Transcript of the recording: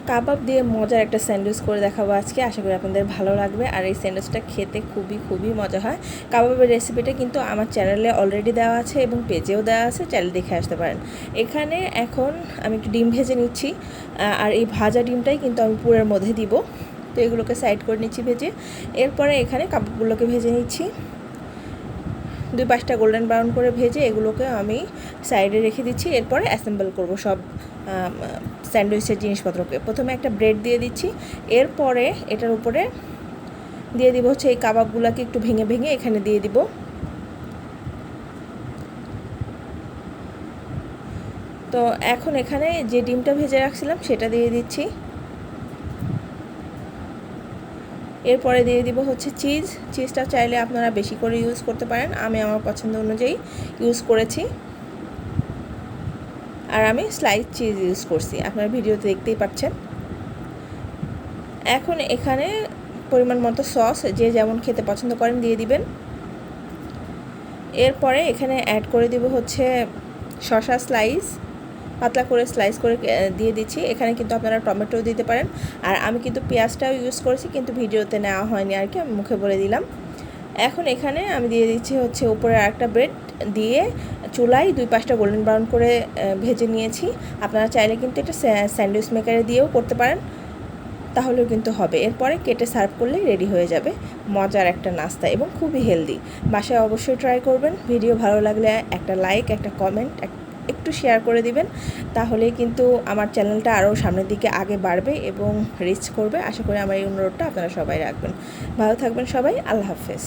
কাবাব দিয়ে মজার একটা স্যান্ডউইচ করে দেখাবো আজকে। আশা করি আপনাদের ভালো লাগবে। আর এই স্যান্ডউইচটা খেতে খুবই মজা হয়। কাবাবের রেসিপিটা কিন্তু আমার চ্যানেলে অলরেডি দেওয়া আছে এবং পেজেও দেওয়া আছে, চ্যানেল দেখে আসতে পারেন। এখানে এখন আমি একটু ডিম ভেজে নিচ্ছি, আর এই ভাজা ডিমটাই কিন্তু আমি পুরের মধ্যে দিব। তো এগুলোকে সাইড করে নিচ্ছি ভেজে। এরপরে এখানে কাবাবগুলোকে ভেজে নিচ্ছি, 2-5টা গোল্ডেন ব্রাউন করে ভেজে এগুলোকে আমি সাইডে রেখে দিচ্ছি। এরপরে অ্যাসেম্বল করব সব স্যান্ডউইচের জিনিসপত্রকে। প্রথমে একটা ব্রেড দিয়ে দিচ্ছি, এরপরে এটার উপরে দিয়ে দিব হচ্ছে এই কাবাবগুলোকে একটু ভেঙে এখানে দিয়ে দিব। তো এখন এখানে যে ডিমটা ভেজে রাখছিলাম সেটা দিয়ে দিচ্ছি। এরপরে দিয়ে দিব হচ্ছে চিজটা চাইলে আপনারা বেশি করে ইউজ করতে পারেন, আমি আমার পছন্দ অনুযায়ী ইউজ করেছি। আর আমি স্লাইস চিজ ইউজ করছি, আপনারা ভিডিওতে দেখতেই পাচ্ছেন। এখন এখানে পরিমাণ মতো সস যে যেমন খেতে পছন্দ করেন দিয়ে দিবেন। এরপরে এখানে অ্যাড করে দিব হচ্ছে শসা স্লাইস, পাতলা করে স্লাইস করে দিয়ে দিচ্ছি। এখানে কিন্তু আপনারা টমেটোও দিতে পারেন, আর আমি কিন্তু পেঁয়াজটাও ইউজ করেছি, কিন্তু ভিডিওতে নেওয়া হয়নি আর কি, আমি মুখে বলে দিলাম। এখন এখানে আমি দিয়ে দিচ্ছি হচ্ছে উপরে আরেকটা ব্রেড দিয়ে চুলায় 2-5টা গোল্ডেন ব্রাউন করে ভেজে নিয়েছি। আপনারা চাইলে কিন্তু এটা স্যান্ডউইচ মেকারে দিয়েও করতে পারেন, তাহলেও কিন্তু হবে। এরপরে কেটে সার্ভ করলেই রেডি হয়ে যাবে মজার একটা নাস্তা এবং খুবই হেলদি। বাসায় অবশ্যই ট্রাই করবেন। ভিডিও ভালো লাগলে একটা লাইক, একটা কমেন্ট, একটু শেয়ার করে দিবেন, তাহলেই কিন্তু আমার চ্যানেলটা আরও সামনের দিকে আগে বাড়বে এবং রিচ করবে। আশা করি আমার এই অনুরোধটা আপনারা সবাই রাখবেন। ভালো থাকবেন সবাই, আল্লাহ হাফেজ।